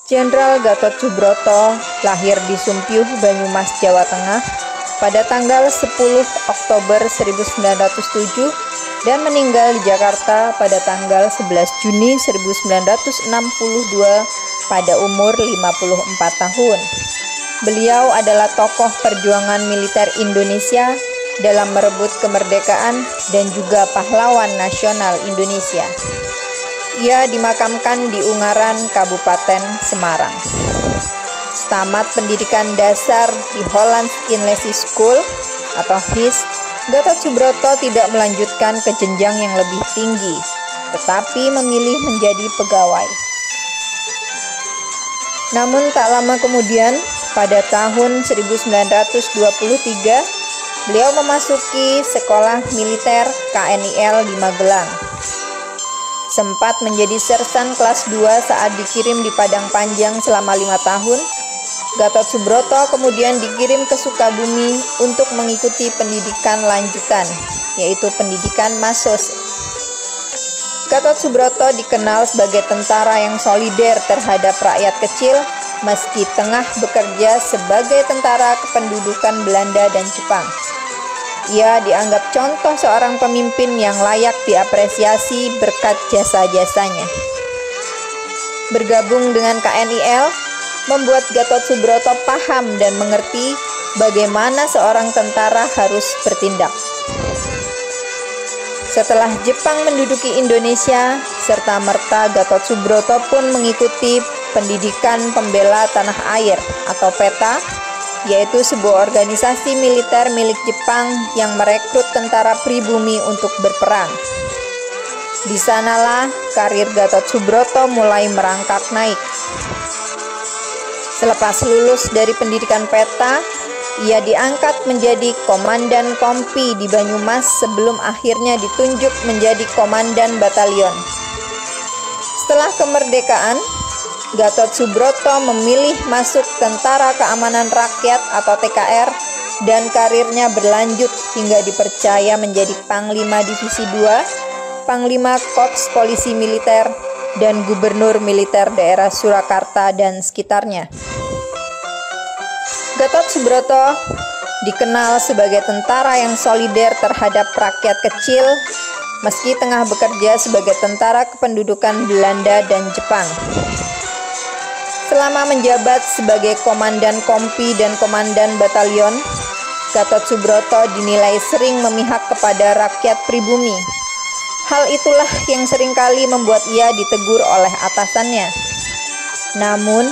Jenderal Gatot Subroto lahir di Sumpyuh, Banyumas, Jawa Tengah pada tanggal 10 Oktober 1907 dan meninggal di Jakarta pada tanggal 11 Juni 1962 pada umur 54 tahun. Beliau adalah tokoh perjuangan militer Indonesia dalam merebut kemerdekaan dan juga pahlawan nasional Indonesia. Ia dimakamkan di Ungaran, Kabupaten Semarang. Tamat pendidikan dasar di Hollands Inlet School atau HIS, Gatot Subroto tidak melanjutkan ke jenjang yang lebih tinggi, tetapi memilih menjadi pegawai. Namun tak lama kemudian, pada tahun 1923, beliau memasuki Sekolah Militer KNIL di Magelang. Sempat menjadi sersan kelas 2 saat dikirim di Padang Panjang selama 5 tahun. Gatot Subroto kemudian dikirim ke Sukabumi untuk mengikuti pendidikan lanjutan, yaitu pendidikan Masos. Gatot Subroto dikenal sebagai tentara yang solider terhadap rakyat kecil, meski tengah bekerja sebagai tentara kependudukan Belanda dan Jepang. Ia dianggap contoh seorang pemimpin yang layak diapresiasi berkat jasa-jasanya. Bergabung dengan KNIL membuat Gatot Subroto paham dan mengerti bagaimana seorang tentara harus bertindak. Setelah Jepang menduduki Indonesia, serta-merta Gatot Subroto pun mengikuti pendidikan pembela tanah air atau PETA, yaitu sebuah organisasi militer milik Jepang yang merekrut tentara pribumi untuk berperang. Di sanalah karir Gatot Subroto mulai merangkak naik. Selepas lulus dari pendidikan PETA, ia diangkat menjadi komandan kompi di Banyumas sebelum akhirnya ditunjuk menjadi komandan batalion. Setelah kemerdekaan, Gatot Subroto memilih masuk Tentara Keamanan Rakyat atau TKR dan karirnya berlanjut hingga dipercaya menjadi Panglima Divisi 2, Panglima Korps Polisi Militer, dan Gubernur Militer Daerah Surakarta dan sekitarnya. Gatot Subroto dikenal sebagai tentara yang solider terhadap rakyat kecil meski tengah bekerja sebagai tentara kependudukan Belanda dan Jepang. Selama menjabat sebagai komandan kompi dan komandan batalion, Gatot Subroto dinilai sering memihak kepada rakyat pribumi. Hal itulah yang seringkali membuat ia ditegur oleh atasannya. Namun,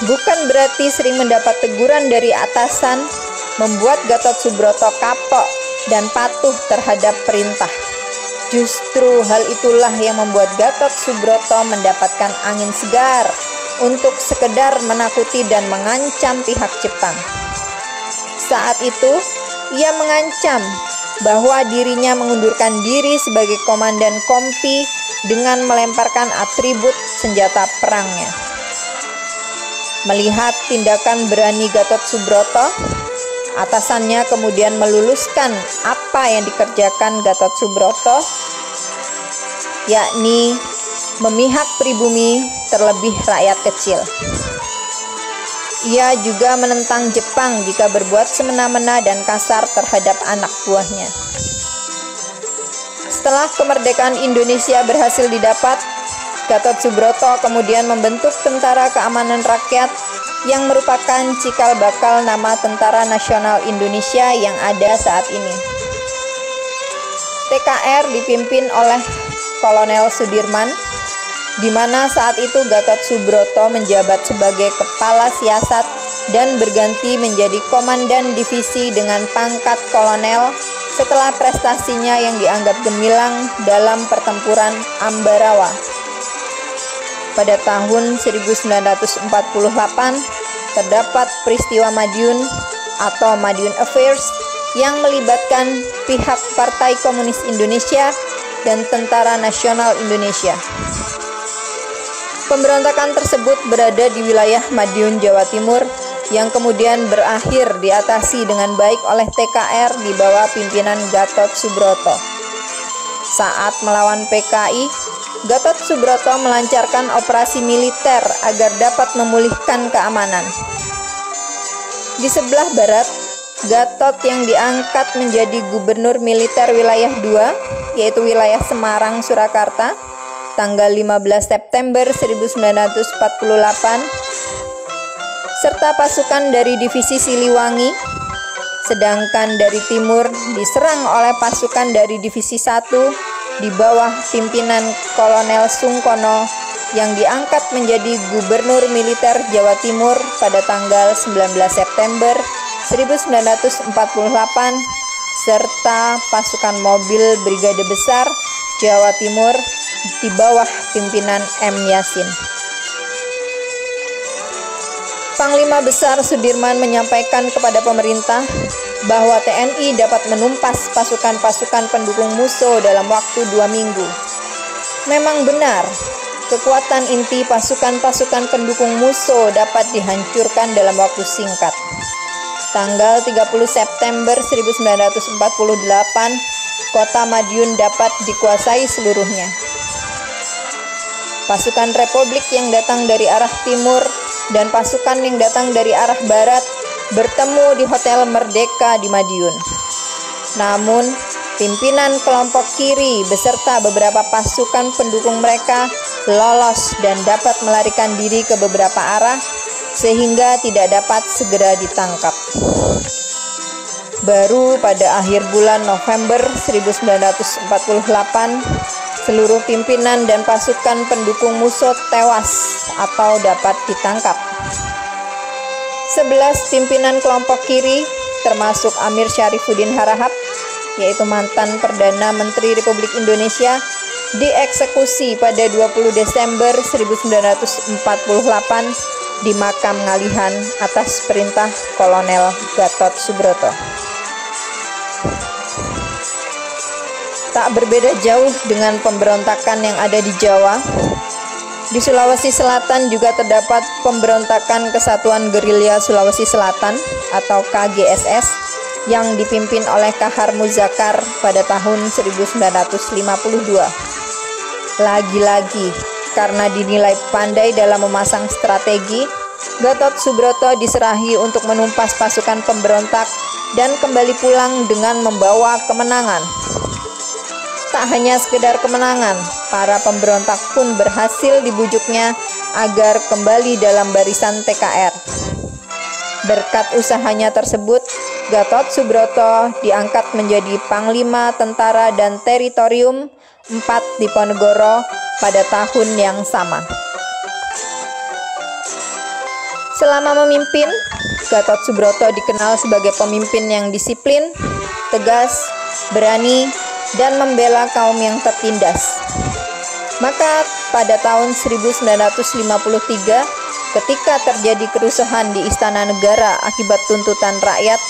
bukan berarti sering mendapat teguran dari atasan membuat Gatot Subroto kapok dan patuh terhadap perintah. Justru hal itulah yang membuat Gatot Subroto mendapatkan angin segar untuk sekedar menakuti dan mengancam pihak Jepang. Saat itu, ia mengancam bahwa dirinya mengundurkan diri sebagai komandan kompi dengan melemparkan atribut senjata perangnya. Melihat tindakan berani Gatot Subroto, atasannya kemudian meluluskan apa yang dikerjakan Gatot Subroto, yakni memihak pribumi terlebih rakyat kecil. Ia juga menentang Jepang jika berbuat semena-mena dan kasar terhadap anak buahnya. Setelah kemerdekaan Indonesia berhasil didapat, Gatot Subroto kemudian membentuk Tentara Keamanan Rakyat yang merupakan cikal bakal nama Tentara Nasional Indonesia yang ada saat ini. TKR dipimpin oleh Kolonel Sudirman, di mana saat itu Gatot Subroto menjabat sebagai kepala siasat dan berganti menjadi komandan divisi dengan pangkat kolonel setelah prestasinya yang dianggap gemilang dalam pertempuran Ambarawa. Pada tahun 1948, terdapat peristiwa Madiun atau Madiun Affairs yang melibatkan pihak Partai Komunis Indonesia dan Tentara Nasional Indonesia. Pemberontakan tersebut berada di wilayah Madiun, Jawa Timur, yang kemudian berakhir diatasi dengan baik oleh TKR di bawah pimpinan Gatot Subroto. Saat melawan PKI, Gatot Subroto melancarkan operasi militer agar dapat memulihkan keamanan. Di sebelah barat, Gatot yang diangkat menjadi gubernur militer wilayah 2, yaitu wilayah Semarang, Surakarta, tanggal 15 September 1948, serta pasukan dari divisi Siliwangi, sedangkan dari timur diserang oleh pasukan dari divisi 1 di bawah pimpinan Kolonel Sungkono yang diangkat menjadi gubernur militer Jawa Timur pada tanggal 19 September 1948, serta pasukan mobil Brigade Besar Jawa Timur di bawah pimpinan M. Yasin. Panglima Besar Sudirman menyampaikan kepada pemerintah bahwa TNI dapat menumpas pasukan-pasukan pendukung musuh dalam waktu 2 minggu. Memang benar, kekuatan inti pasukan-pasukan pendukung musuh dapat dihancurkan dalam waktu singkat. Tanggal 30 September 1948, kota Madiun dapat dikuasai seluruhnya. Pasukan Republik yang datang dari arah timur dan pasukan yang datang dari arah barat bertemu di Hotel Merdeka di Madiun. Namun, pimpinan kelompok kiri beserta beberapa pasukan pendukung mereka lolos dan dapat melarikan diri ke beberapa arah sehingga tidak dapat segera ditangkap. Baru pada akhir bulan November 1948, seluruh pimpinan dan pasukan pendukung musuh tewas atau dapat ditangkap. 11 pimpinan kelompok kiri, termasuk Amir Syarifuddin Harahap, yaitu mantan Perdana Menteri Republik Indonesia, dieksekusi pada 20 Desember 1948 di Makam Ngalihan atas perintah Kolonel Gatot Subroto. Tak berbeda jauh dengan pemberontakan yang ada di Jawa, di Sulawesi Selatan juga terdapat pemberontakan Kesatuan Gerilya Sulawesi Selatan atau KGSS yang dipimpin oleh Kahar Muzakar pada tahun 1952. Lagi-lagi, karena dinilai pandai dalam memasang strategi, Gatot Subroto diserahi untuk menumpas pasukan pemberontak dan kembali pulang dengan membawa kemenangan. Tak hanya sekedar kemenangan, para pemberontak pun berhasil dibujuknya agar kembali dalam barisan TKR. Berkat usahanya tersebut, Gatot Subroto diangkat menjadi Panglima Tentara dan Teritorium 4 Diponegoro pada tahun yang sama. Selama memimpin, Gatot Subroto dikenal sebagai pemimpin yang disiplin, tegas, berani, dan membela kaum yang tertindas. Maka pada tahun 1953, ketika terjadi kerusuhan di Istana Negara akibat tuntutan rakyat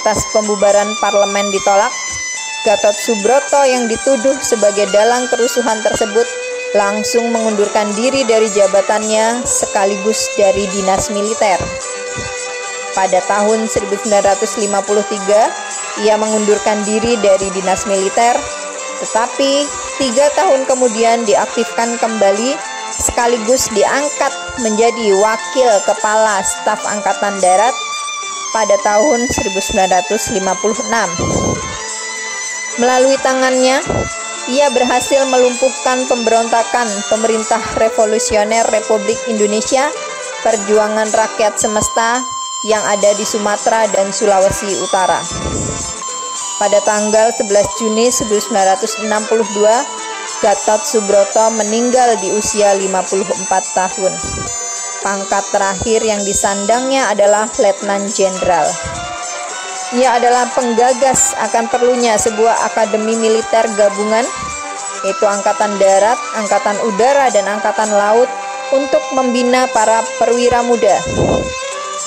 atas pembubaran parlemen ditolak, Gatot Subroto yang dituduh sebagai dalang kerusuhan tersebut langsung mengundurkan diri dari jabatannya sekaligus dari dinas militer. Pada tahun 1953, ia mengundurkan diri dari dinas militer, tetapi 3 tahun kemudian diaktifkan kembali sekaligus diangkat menjadi Wakil Kepala Staf Angkatan Darat pada tahun 1956. Melalui tangannya, ia berhasil melumpuhkan pemberontakan Pemerintah Revolusioner Republik Indonesia Perjuangan Rakyat Semesta yang ada di Sumatera dan Sulawesi Utara. Pada tanggal 11 Juni 1962, Gatot Subroto meninggal di usia 54 tahun. Pangkat terakhir yang disandangnya adalah Letnan Jenderal. Ia adalah penggagas akan perlunya sebuah akademi militer gabungan, yaitu Angkatan Darat, Angkatan Udara, dan Angkatan Laut untuk membina para perwira muda.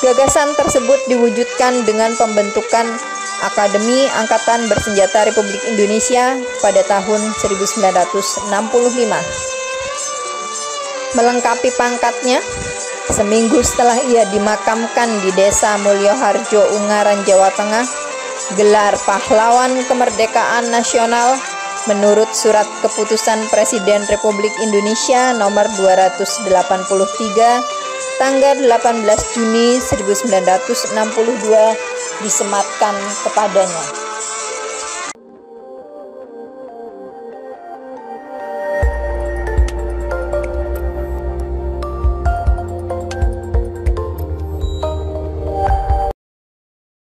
Gagasan tersebut diwujudkan dengan pembentukan Akademi Angkatan Bersenjata Republik Indonesia pada tahun 1965. Melengkapi pangkatnya, seminggu setelah ia dimakamkan di Desa Mulyoharjo, Ungaran, Jawa Tengah, gelar Pahlawan Kemerdekaan Nasional menurut surat keputusan Presiden Republik Indonesia nomor 283 tanggal 18 Juni 1962 disematkan kepadanya.